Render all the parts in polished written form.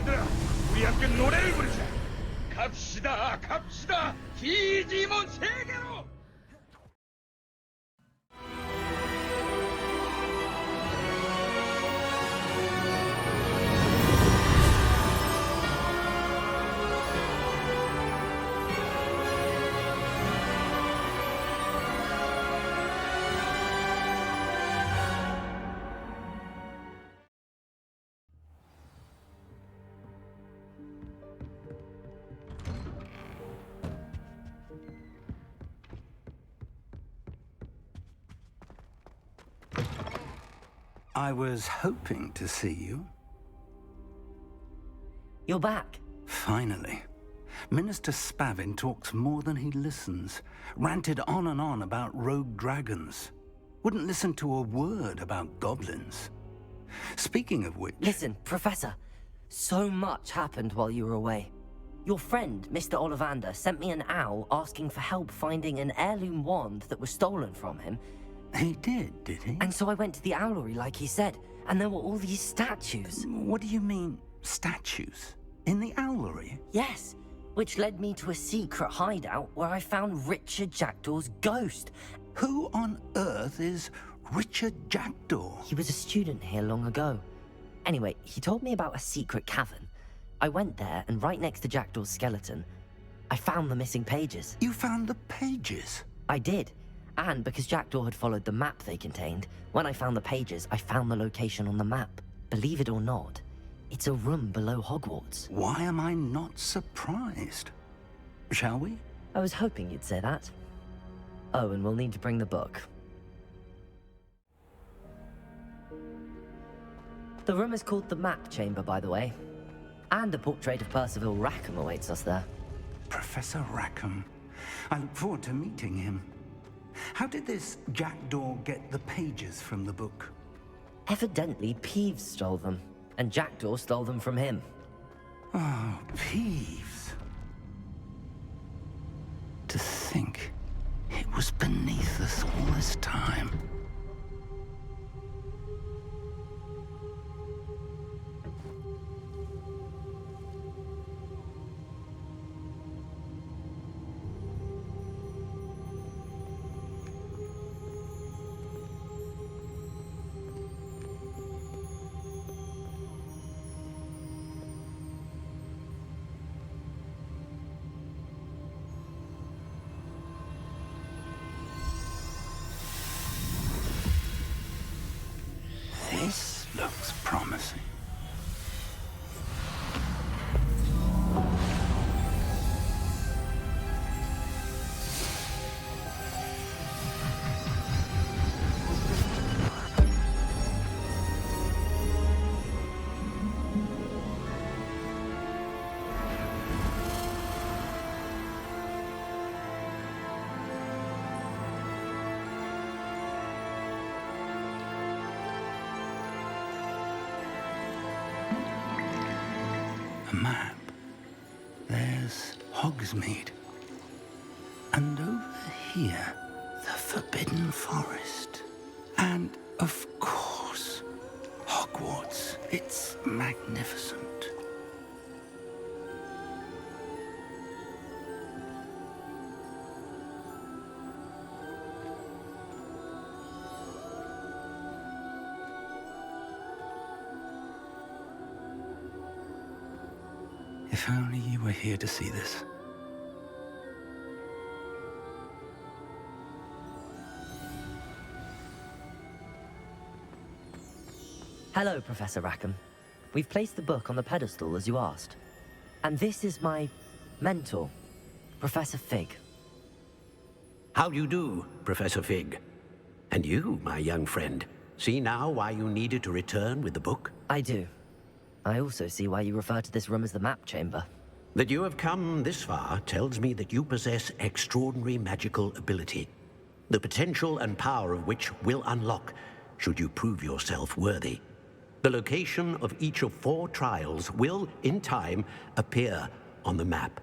얘들아, 우리 함께 노래를 부르자. 갑시다, 갑시다. 디지몬 세계로. I was hoping to see you. You're back. Finally. Minister Spavin talks more than he listens. Ranted on and on about rogue dragons. Wouldn't listen to a word about goblins. Speaking of which... Listen, Professor. So much happened while you were away. Your friend, Mr. Ollivander, sent me an owl asking for help finding an heirloom wand that was stolen from him. He did he? And so I went to the owlery like he said, and there were all these statues. What do you mean, statues? In the owlery? Yes, which led me to a secret hideout where I found Richard Jackdaw's ghost. Who on earth is Richard Jackdaw? He was a student here long ago. Anyway, he told me about a secret cavern. I went there, and right next to Jackdaw's skeleton, I found the missing pages. You found the pages? I did. And because Jackdaw had followed the map they contained, when I found the pages, I found the location on the map. Believe it or not, it's a room below Hogwarts. Why am I not surprised? Shall we? I was hoping you'd say that. Oh, and we'll need to bring the book. The room is called the Map Chamber, by the way. And a portrait of Percival Rackham awaits us there. Professor Rackham. I look forward to meeting him. How did this Jackdaw get the pages from the book? Evidently, Peeves stole them, and Jackdaw stole them from him. Oh, Peeves. To think it was beneath us all this time. This looks promising. A map. There's Hogsmeade. And over here, the Forbidden Forest. And, of course, Hogwarts. It's magnificent. If only you were here to see this. Hello, Professor Rackham. We've placed the book on the pedestal as you asked. And this is my mentor, Professor Fig. How do you do, Professor Fig? And you, my young friend, see now why you needed to return with the book? I do. I also see why you refer to this room as the Map Chamber. That you have come this far tells me that you possess extraordinary magical ability, the potential and power of which will unlock should you prove yourself worthy. The location of each of 4 trials will, in time, appear on the map.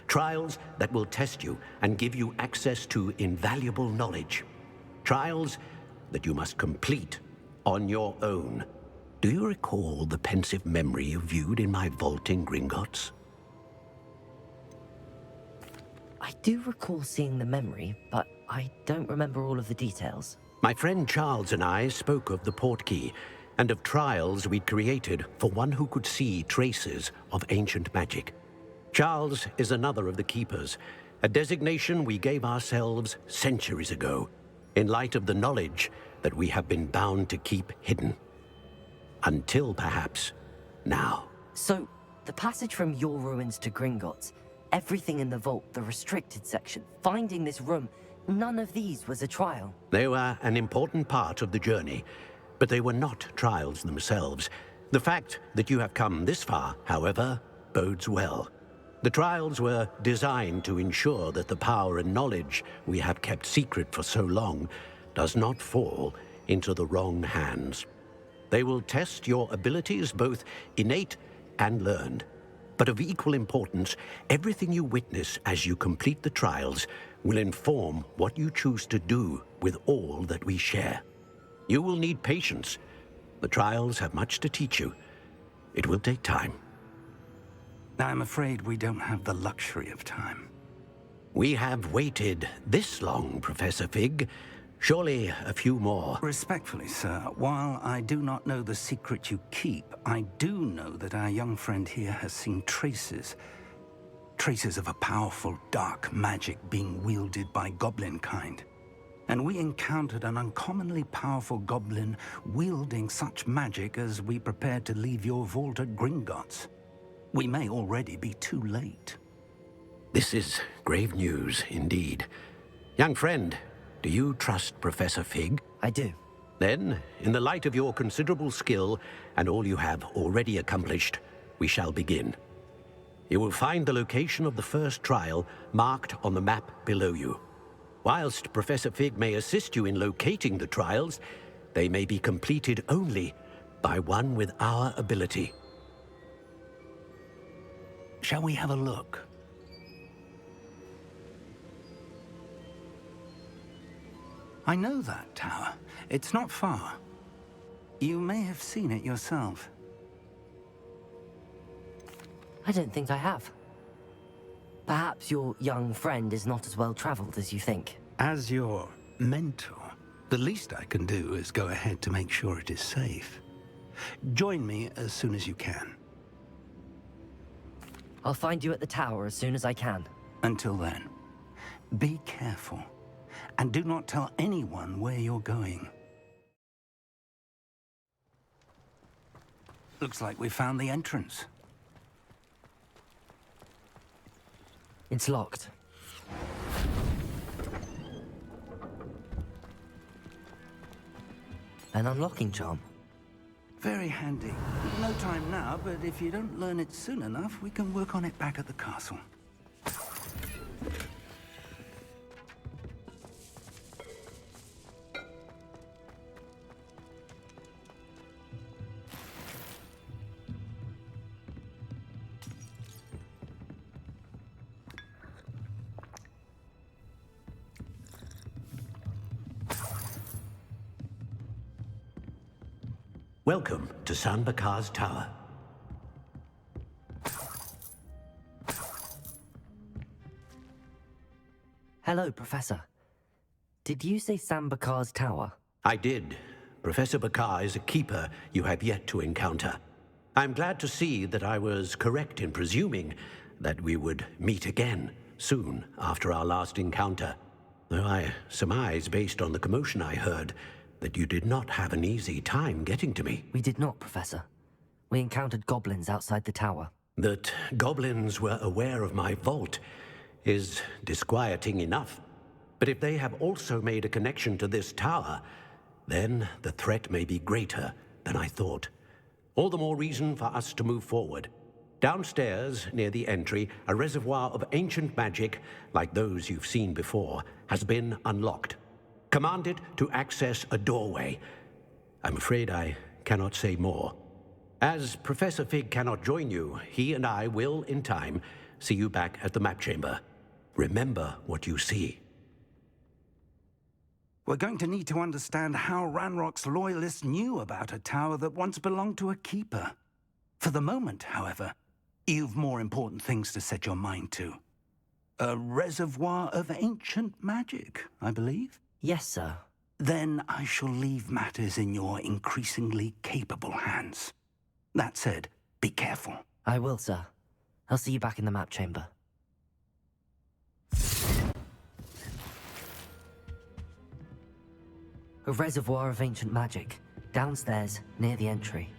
Trials that will test you and give you access to invaluable knowledge. Trials that you must complete on your own. Do you recall the pensive memory you viewed in my vault in Gringotts? I do recall seeing the memory, but I don't remember all of the details. My friend Charles and I spoke of the portkey and of trials we'd created for one who could see traces of ancient magic. Charles is another of the keepers, a designation we gave ourselves centuries ago, in light of the knowledge that we have been bound to keep hidden. Until perhaps now. So, the passage from your ruins to Gringotts, everything in the vault, the restricted section, finding this room, none of these was a trial. They were an important part of the journey, but they were not trials themselves. The fact that you have come this far, however, bodes well. The trials were designed to ensure that the power and knowledge we have kept secret for so long does not fall into the wrong hands. They will test your abilities, both innate and learned. But of equal importance, everything you witness as you complete the trials will inform what you choose to do with all that we share. You will need patience. The trials have much to teach you. It will take time. I'm afraid we don't have the luxury of time. We have waited this long, Professor Fig. Surely a few more. Respectfully, sir, while I do not know the secret you keep, I do know that our young friend here has seen traces of a powerful dark magic being wielded by goblin kind. And we encountered an uncommonly powerful goblin wielding such magic as we prepared to leave your vault at Gringotts. We may already be too late. This is grave news indeed. Young friend, do you trust Professor Fig? I do. Then, in the light of your considerable skill and all you have already accomplished, we shall begin. You will find the location of the first trial marked on the map below you. Whilst Professor Fig may assist you in locating the trials, they may be completed only by one with our ability. Shall we have a look? I know that tower. It's not far. You may have seen it yourself. I don't think I have. Perhaps your young friend is not as well traveled as you think. As your mentor, the least I can do is go ahead to make sure it is safe. Join me as soon as you can. I'll find you at the tower as soon as I can. Until then, be careful, and do not tell anyone where you're going. Looks like we found the entrance. It's locked. An unlocking charm. Very handy. No time now, but if you don't learn it soon enough, we can work on it back at the castle. Welcome to Sanbakar's Tower. Hello, Professor. Did you say Sambakar's tower? I did. Professor Bakar is a keeper you have yet to encounter. I'm glad to see that I was correct in presuming that we would meet again soon after our last encounter. Though I surmise, based on the commotion I heard, that you did not have an easy time getting to me. We did not, Professor. We encountered goblins outside the tower. That goblins were aware of my vault is disquieting enough. But if they have also made a connection to this tower, then the threat may be greater than I thought. All the more reason for us to move forward. Downstairs, near the entry, a reservoir of ancient magic, like those you've seen before, has been unlocked. Command it to access a doorway. I'm afraid I cannot say more. As Professor Fig cannot join you, he and I will, in time, see you back at the map chamber. Remember what you see. We're going to need to understand how Ranrock's loyalists knew about a tower that once belonged to a keeper. For the moment, however, you've more important things to set your mind to. A reservoir of ancient magic, I believe? Yes, sir. Then I shall leave matters in your increasingly capable hands. That said, be careful. I will, sir. I'll see you back in the map chamber. A reservoir of ancient magic, downstairs near the entry.